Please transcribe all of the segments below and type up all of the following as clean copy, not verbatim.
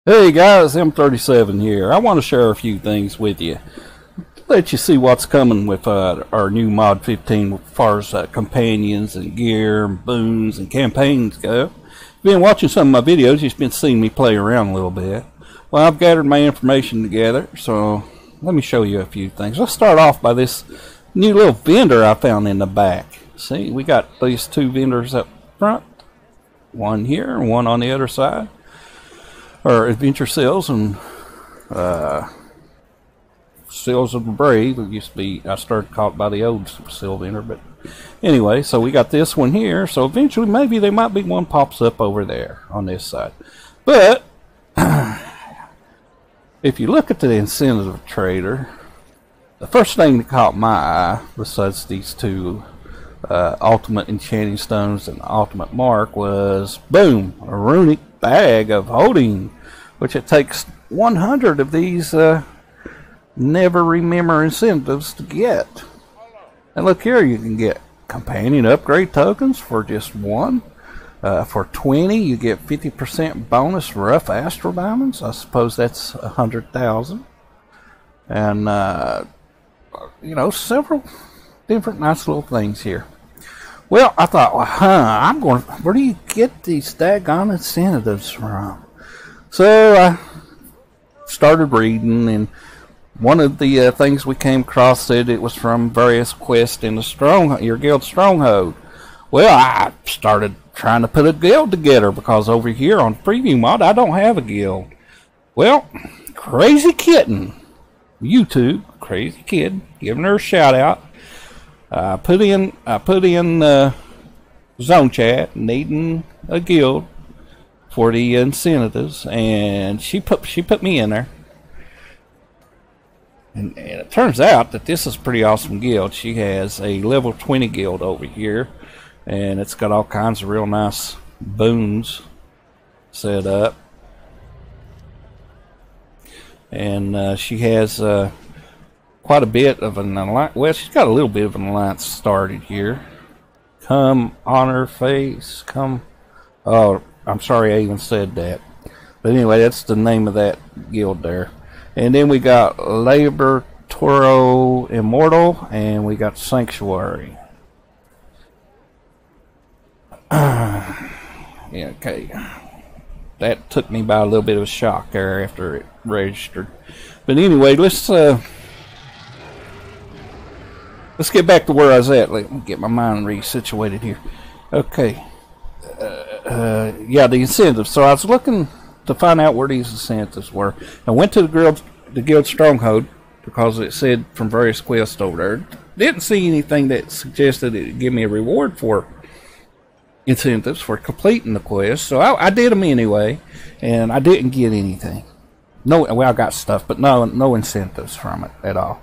Hey guys, M37 here. I want to share a few things with you. Let you see what's coming with our new Mod 15 as far as companions and gear and boons and campaigns go. If you've been watching some of my videos, you've been seeing me play around a little bit. Well, I've gathered my information together, so let me show you a few things. Let's start off by this new little vendor I found in the back. See, we got these two vendors up front. One here and one on the other side. Or adventure sales and sales of the brave. It used to be, I started caught by the old seal vendor, but anyway, so we got this one here. So eventually maybe there might be one pops up over there on this side. But if you look at the incentive trader, the first thing that caught my eye, besides these two ultimate enchanting stones and ultimate mark, was boom, a runic bag of holding, which it takes 100 of these never remember incentives to get. And look here, you can get companion upgrade tokens for just one. For 20 you get 50% bonus rough astral diamonds. I suppose that's 100,000. And you know, several different nice little things here. Well, I thought, well, where do you get these daggone incentives from? So I started reading, and one of the things we came across said it was from various quests in the your guild stronghold. Well, I started trying to put a guild together, because over here on Preview Mod, I don't have a guild. Well, Crazy Kitten, YouTube, Crazy Kid, giving her a shout out. I put in zone chat needing a guild for the incentives, and she put me in there, and it turns out that this is a pretty awesome guild. She has a level 20 guild over here, and it's got all kinds of real nice boons set up, and she has quite a bit of an alliance. Well, she's got a little bit of an alliance started here. Come on her face. Come. Oh, I'm sorry I even said that. But anyway, that's the name of that guild there. And then we got Labor Toro Immortal, and we got Sanctuary. Yeah, okay. That took me by a little bit of a shock there after it registered. But anyway, let's get back to where I was at. Let me get my mind resituated here. Okay. Yeah, the incentives. So I was looking to find out where these incentives were. I went to the guild stronghold, because it said from various quests over there. Didn't see anything that suggested it would give me a reward for incentives for completing the quest. So I did them anyway, and I didn't get anything. No, well, I got stuff, but no incentives from it at all.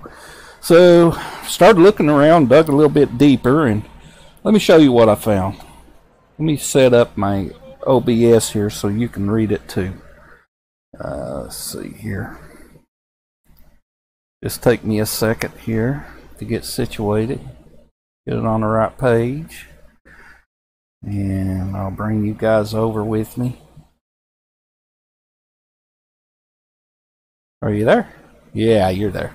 So started looking around, dug a little bit deeper, and let me show you what I found. Let me set up my OBS here so you can read it too. Let's see here. Just take me a second here to get situated, get it on the right page, and I'll bring you guys over with me. Are you there? Yeah, you're there.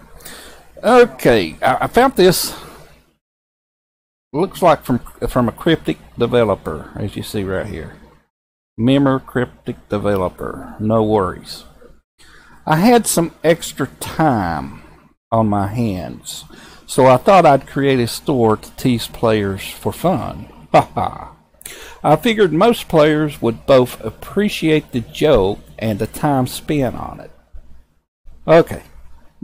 Okay, I found this. Looks like from a cryptic developer, as you see right here. Member cryptic developer. No worries. I had some extra time on my hands, so I thought I'd create a store to tease players for fun. Haha. I figured most players would both appreciate the joke and the time spent on it. Okay.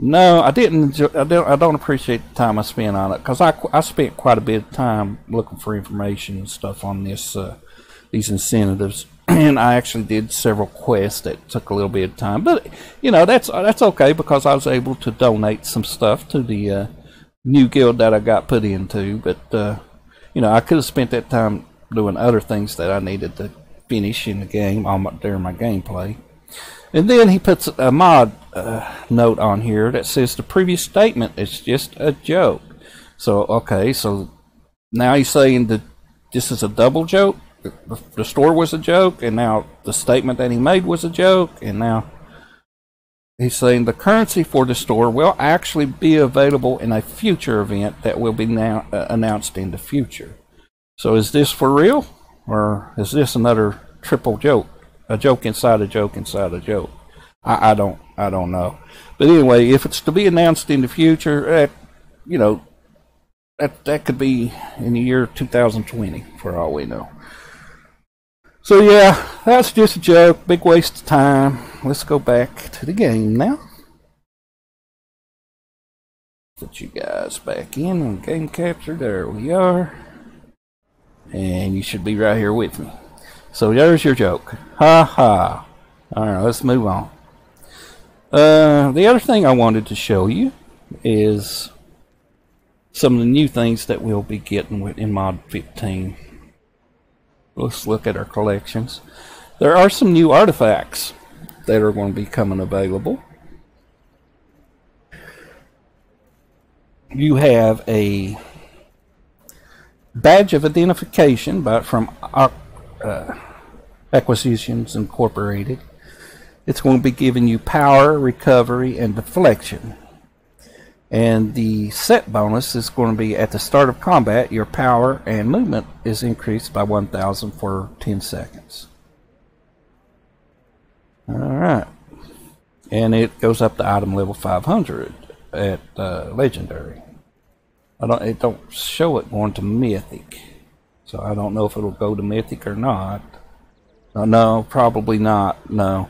No, I didn't. I don't appreciate the time I spent on it, because I spent quite a bit of time looking for information and stuff on this these incentives, and I actually did several quests that took a little bit of time. But you know, that's okay, because I was able to donate some stuff to the new guild that I got put into. But you know, I could have spent that time doing other things that I needed to finish in the game during my gameplay. And then he puts a mod note on here that says the previous statement is just a joke. So, okay, so now he's saying that this is a double joke? the store was a joke, and now the statement that he made was a joke, and now he's saying the currency for the store will actually be available in a future event that will be now announced in the future. So is this for real, or is this another triple joke, a joke inside a joke inside a joke? I don't know. But anyway, if it's to be announced in the future, you know, that could be in the year 2020 for all we know. So yeah, that's just a joke, big waste of time. Let's go back to the game now. Put you guys back in on game capture. There we are. And you should be right here with me. So there's your joke. Ha ha. Alright, let's move on. The other thing I wanted to show you is some of the new things that we'll be getting in Mod 15. Let's look at our collections. There are some new artifacts that are going to be coming available. You have a badge of identification from Acquisitions Incorporated. It's going to be giving you power, recovery, and deflection. And the set bonus is going to be at the start of combat, your power and movement is increased by 1,000 for 10 seconds. Alright. And it goes up to item level 500 at Legendary. It don't show it going to Mythic. So I don't know if it'll go to Mythic or not. No, probably not. No.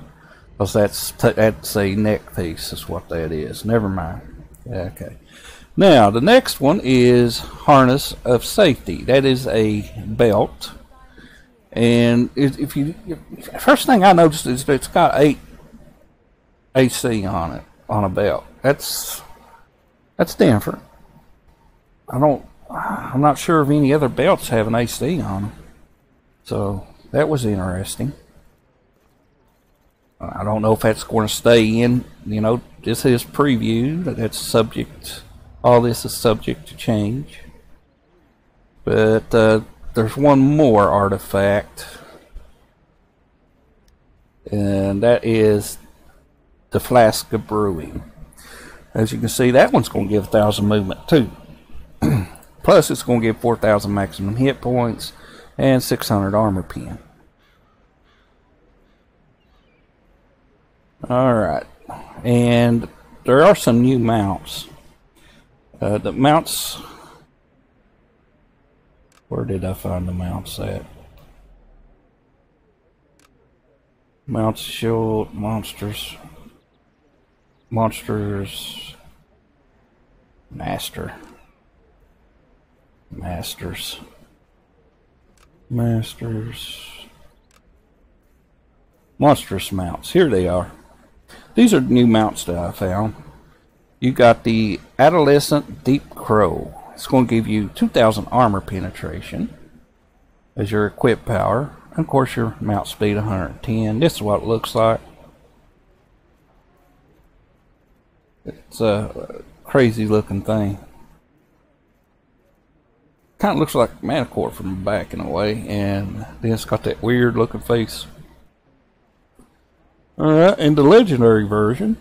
Because that's a neck piece is what that is. Never mind. Okay. Now the next one is Harness of Safety. That is a belt, and first thing I noticed is that it's got 8 AC on it on a belt. That's different. I'm not sure of any other belts having AC on them. So that was interesting. I don't know if that's going to stay in, you know, this is preview, that's subject, all this is subject to change. But there's one more artifact, and that is the Flask of Brewing. As you can see, that one's going to give 1,000 movement too. Plus it's going to give 4,000 maximum hit points and 600 armor pen. Alright, and there are some new mounts. The mounts, where did I find the mounts at? Mounts show monsters, masters, monstrous mounts. Here they are. These are new mounts that I found. You got the Adolescent Deep Crow. It's going to give you 2,000 armor penetration as your equip power. And of course your mount speed 110. This is what it looks like. It's a crazy looking thing. Kind of looks like Manicore from the back in a way. And then it's got that weird looking face. Alright, in the legendary version,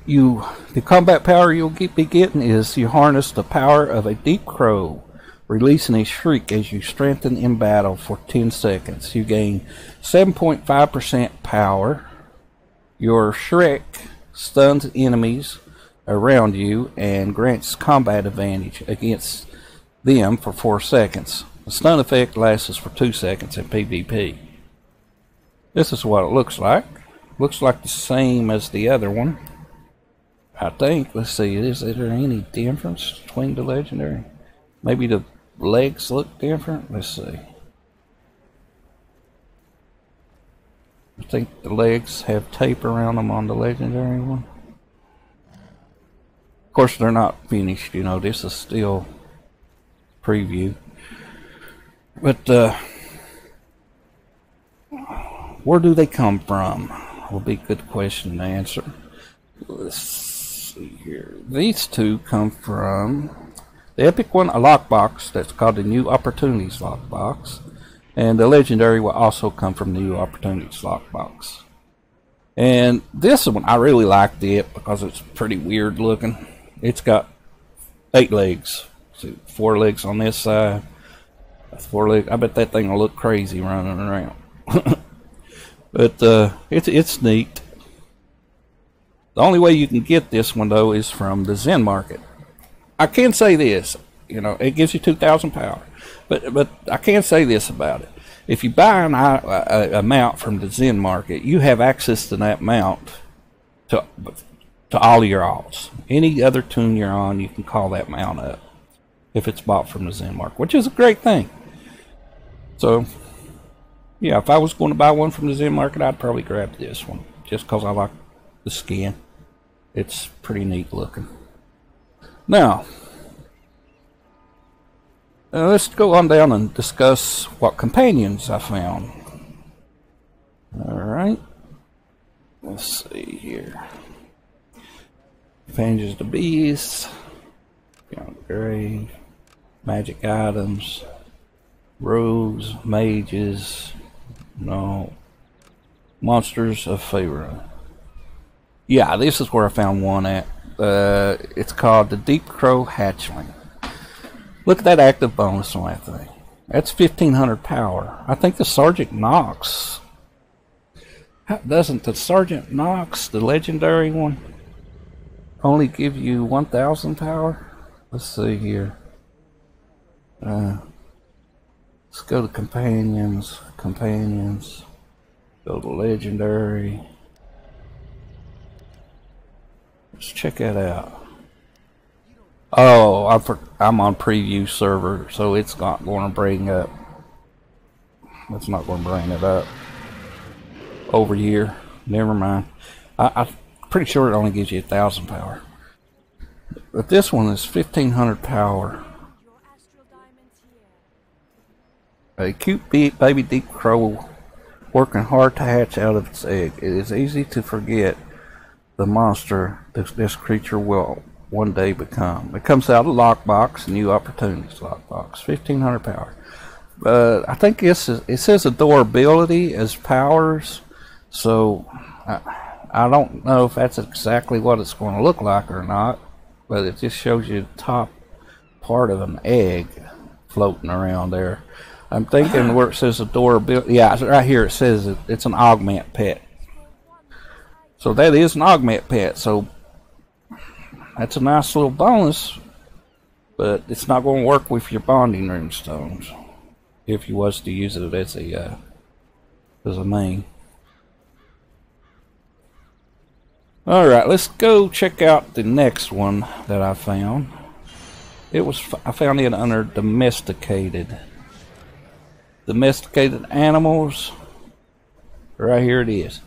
the combat power you'll be getting is you harness the power of a Deep Crow, releasing a shriek as you strengthen in battle for 10 seconds. You gain 7.5% power. Your Shrek stuns enemies around you and grants combat advantage against them for 4 seconds. The stun effect lasts for 2 seconds in PvP. This is what it looks like. Looks like the same as the other one, I think. Let's see, is there any difference between the legendary? Maybe the legs look different? Let's see. I think the legs have tape around them on the legendary one. Of course, they're not finished, you know, this is still preview. But, where do they come from? Will be a good question to answer. Let's see here. These two come from The epic one, a lockbox that's called the New Opportunities lockbox, and the legendary will also come from the New Opportunities lockbox. And this one, I really liked it because it's pretty weird looking. It's got 8 legs. See, 4 legs on this side. 4 legs. I bet that thing will look crazy running around. But it's neat. The only way you can get this one though is from the Zen Market. I can say this, you know, it gives you 2,000 power, but I can say this about it: if you buy a mount from the Zen Market, you have access to that mount to all your alts. Any other tune you're on, you can call that mount up if it's bought from the Zen Market, which is a great thing. So, yeah, if I was going to buy one from the Zen Market, I'd probably grab this one just because I like the skin. It's pretty neat looking. Now, let's go on down and discuss what companions I found. Alright. Let's see here. Companions to Beasts. Beyond Grave. Magic items. Rogues. Mages. No. Monsters of Pharaoh. Yeah, this is where I found one at. It's called the Deep Crow Hatchling. Look at that active bonus on that thing. That's 1,500 power. I think the Sergeant Knox. Doesn't the Sergeant Knox, the legendary one, only give you 1,000 power? Let's see here. Let's go to companions. Companions. Go to legendary. Let's check that out. Oh, I'm on preview server, so it's not going to bring up. It's not going to bring it up over here. Never mind. I'm pretty sure it only gives you 1,000 power. But this one is 1,500 power. A cute baby deep crow working hard to hatch out of its egg. It is easy to forget the monster this creature will one day become. It comes out of lockbox, New Opportunities lockbox, 1,500 power. I think it says adorability as powers, so I don't know if that's exactly what it's going to look like or not, but it just shows you the top part of an egg floating around there. I'm thinking where it says adorability, yeah, right here it says it's an augment pet. So that is an augment pet, so that's a nice little bonus, but it's not going to work with your bonding runestones if you was to use it as a main. Alright, let's go check out the next one that I found. I found it under domesticated. Domesticated animals. Right here it is.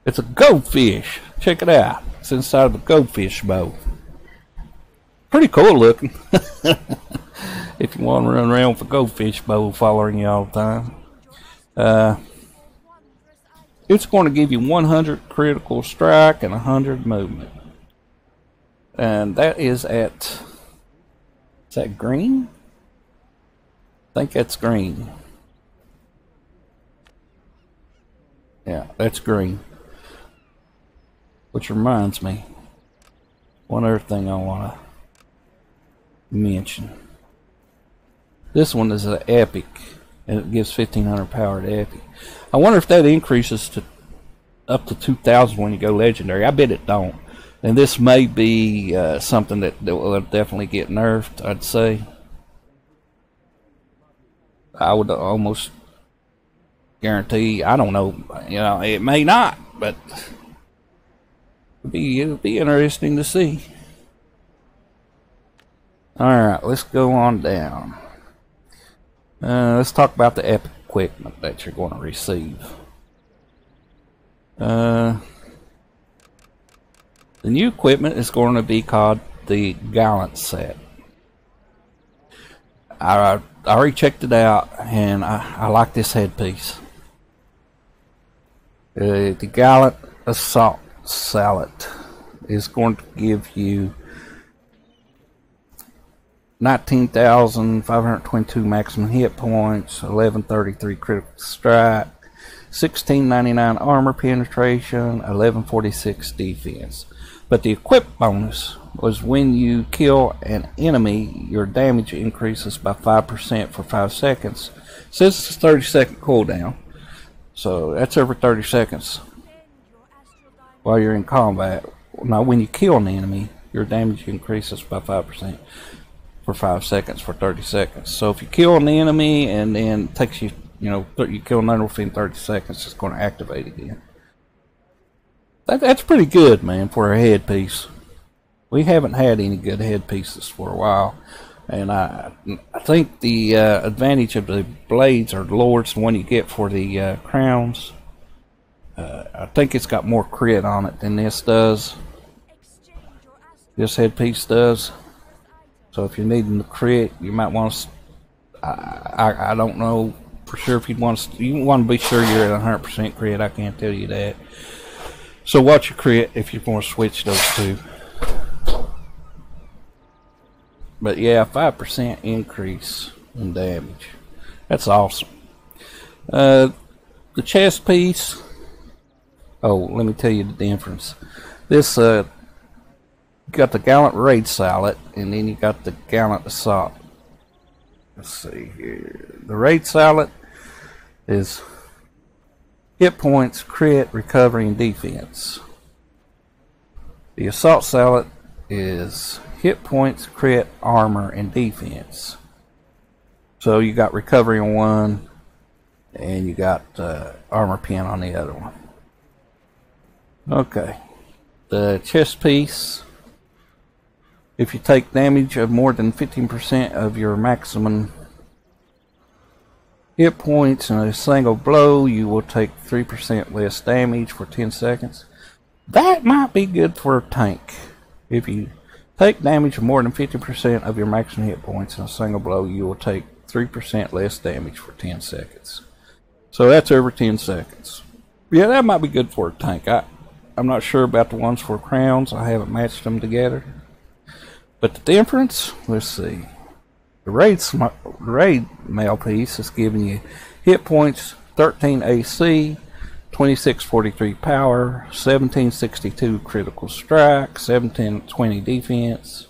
It's a goldfish. Check it out. It's inside of a goldfish bowl. Pretty cool looking. If you want to run around with a goldfish bowl following you all the time. It's going to give you 100 critical strike and 100 movement. And that is at... Is that green? I think that's green. Yeah, that's green. Which reminds me, one other thing I want to mention. This one is an epic, and it gives 1,500 power to epic. I wonder if that increases to up to 2,000 when you go legendary. I bet it don't. And this may be something that will definitely get nerfed, I'd say. I would almost guarantee, I don't know, you know, it may not, but it'll be interesting to see. Alright, let's go on down. Let's talk about the epic equipment that you're going to receive. The new equipment is going to be called the Gallant set. I already checked it out, and I like this headpiece. The Gallant Assault Sallet is going to give you 19,522 maximum hit points, 1133 critical strike, 1699 armor penetration, 1146 defense. But the equip bonus was when you kill an enemy, your damage increases by 5% for 5 seconds. It says it's a 30-second cooldown, so that's every 30 seconds while you're in combat. Now, when you kill an enemy, your damage increases by 5% for 5 seconds for 30 seconds. So if you kill an enemy and then it takes you, you kill another within 30 seconds, it's going to activate again. That's pretty good, man, for a headpiece. We haven't had any good headpieces for a while. And I think the advantage of the blades or lords, the one you get for the crowns, I think it's got more crit on it than this does. This headpiece does. So if you're needing the crit, you might want to. I don't know for sure if you want to be sure you're at 100% crit. I can't tell you that. So watch your crit if you want to switch those two. But yeah, 5% increase in damage. That's awesome. The chest piece. Oh, let me tell you the difference. This you got the Gallant Raid Sallet, and then you got the Gallant Assault. Let's see here. The Raid Sallet is hit points, crit, recovery, and defense. The Assault Sallet is hit points, crit, armor, and defense. So you got recovery on one, and you got armor pen on the other one. Okay. The chest piece. If you take damage of more than 15% of your maximum hit points in a single blow, you will take 3% less damage for 10 seconds. That might be good for a tank. If you take damage of more than 50% of your maximum hit points in a single blow, you will take 3% less damage for 10 seconds. So that's every 10 seconds. Yeah, that might be good for a tank. I'm not sure about the ones for crowns. I haven't matched them together. But the difference, let's see. The raid mail piece is giving you hit points 13 AC, 2643 power, 1762 critical strike, 1720 defense.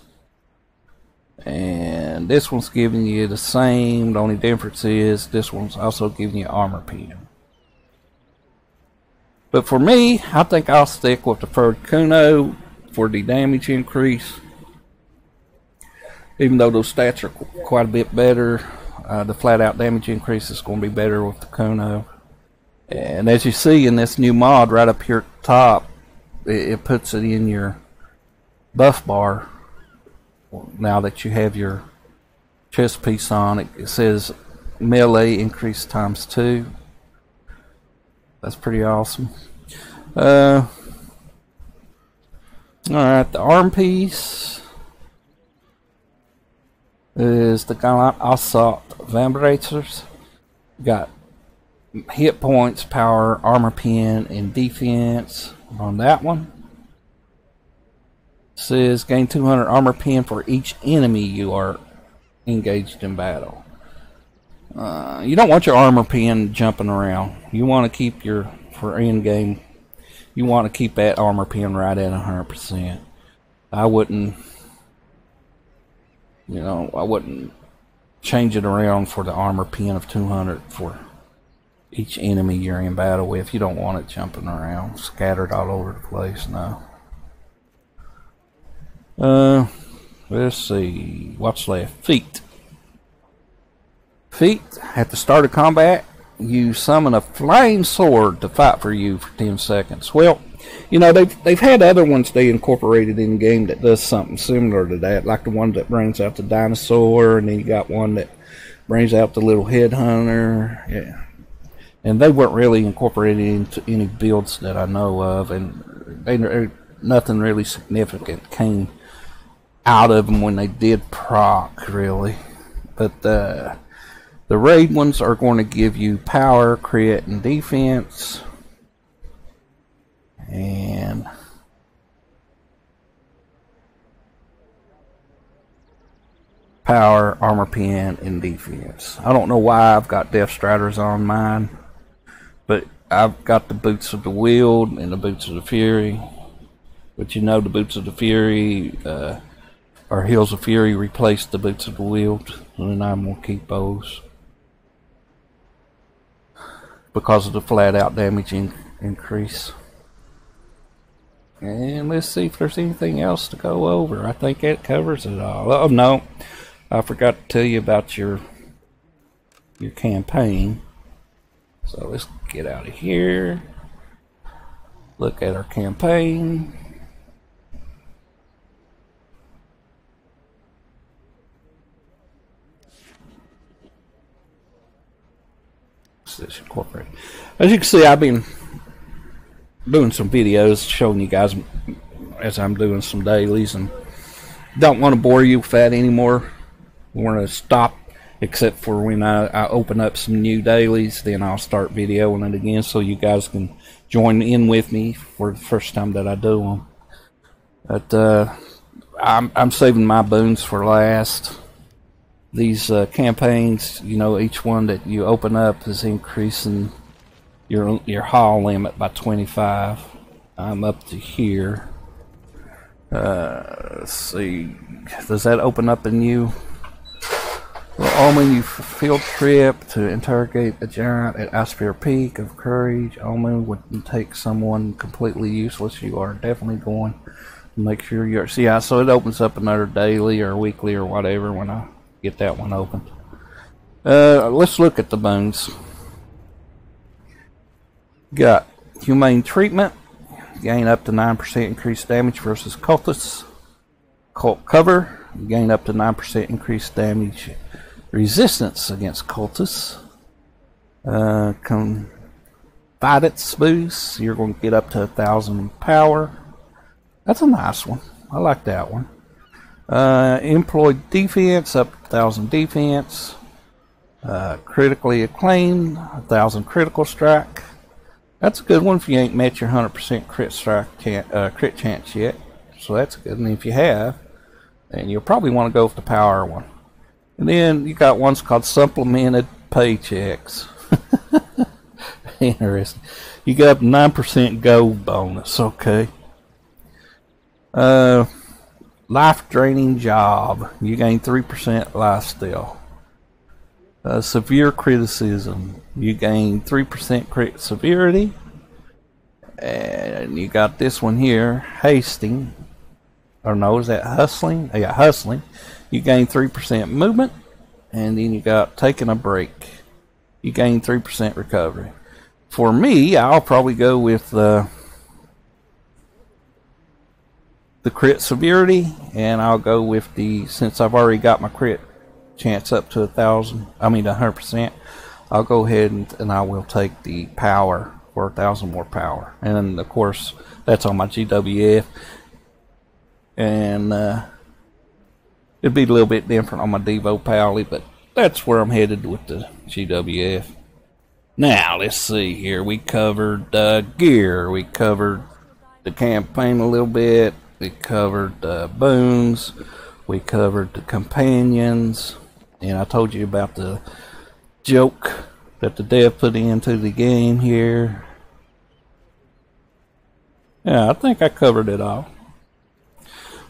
And this one's giving you the same. The only difference is this one's also giving you armor pen. But for me, I think I'll stick with the Furred Kuno for the damage increase. Even though those stats are quite a bit better, the flat out damage increase is going to be better with the Kuno. And as you see in this new mod right up here at the top, it puts it in your buff bar. Now that you have your chest piece on, it says melee increase times 2. That's pretty awesome. Alright, the arm piece is the Gallant Assault Vibrators. Got hit points, power, armor pen, and defense on that one. It says gain 200 armor pen for each enemy you are engaged in battle. You don't want your armor pen jumping around. You want to keep for end game, you want to keep that armor pen right at 100%. I wouldn't change it around for the armor pen of 200 for each enemy you're in battle with. You don't want it jumping around, scattered all over the place. No. Let's see. What's left? Feat. Feat. At the start of combat, you summon a flame sword to fight for you for 10 seconds. Well, they've had other ones they incorporated in game that does something similar to that, like the one that brings out the dinosaur, and then you got one that brings out the little headhunter. Yeah. And they weren't really incorporated into any builds that I know of, and nothing really significant came out of them when they did proc, really. But the raid ones are going to give you power, crit, and defense. And power, armor pen, and defense. I don't know why I've got Death Striders on mine, but I've got the Boots of the Wield and the Boots of the Fury. But you know, the Boots of the Fury, or Heels of Fury, replaced the Boots of the Wield, and I'm going to keep those because of the flat out damage increase. And let's see if there's anything else to go over. I think that covers it all. Oh no, I forgot to tell you about your campaign. So let's get out of here. Look at our campaign. As you can see, I've been doing some videos showing you guys as I'm doing some dailies, and don't want to bore you with that anymore. We're going to stop except for when I open up some new dailies, then I'll start videoing it again so you guys can join in with me for the first time that I do them. But I'm saving my boons for last. These campaigns, you know, each one that you open up is increasing your haul limit by 25. I'm up to here. Let's see, does that open up a new Omen? Field trip to interrogate a giant at Icepear Peak of Courage. Omen would take someone completely useless. You are definitely going to make sure you're. See, so it opens up another daily or weekly or whatever when I get that one opened. Let's look at the boons. Got Humane Treatment, gain up to 9% increased damage versus cultists. Cult Cover, gain up to 9% increased damage resistance against cultists. Confidence boost, you're going to get up to 1,000 power. That's a nice one. I like that one. Employed defense, up to 1,000 defense. Critically acclaimed, 1,000 critical strike. That's a good one if you ain't met your 100% crit chance yet. So that's good. And if you have, then you'll probably want to go with the power one. And then you got ones called supplemented paychecks. Interesting. You got 9% gold bonus. Okay. Life draining job. You gain 3% life steal. Severe criticism. You gain 3% crit severity. And you got this one here, hasting. Or no, is that hustling? Yeah, hustling. You gain 3% movement. And then you got taking a break. You gain 3% recovery. For me, I'll probably go with the crit severity, and I'll go with the, since I've already got my crit chance up to 100%, I'll go ahead and I will take the power for 1,000 more power. And of course, that's on my GWF, and it'd be a little bit different on my Devo Pally, but that's where I'm headed with the GWF. Now, let's see here. We covered gear. We covered the campaign a little bit. We covered boons. We covered the companions. And I told you about the joke that the dev put into the game here. Yeah, I think I covered it all.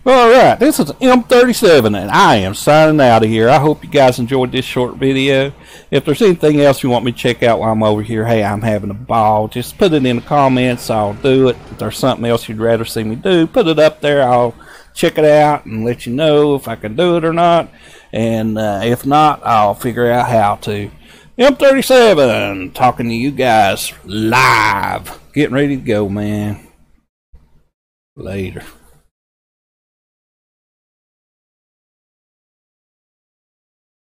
Alright, this is M37 and I am signing out of here. I hope you guys enjoyed this short video. If there's anything else you want me to check out while I'm over here, hey, I'm having a ball. Just put it in the comments. I'll do it. If there's something else you'd rather see me do, put it up there. I'll check it out and let you know if I can do it or not. And if not, I'll figure out how to. M37 talking to you guys live. Getting ready to go, man. Later.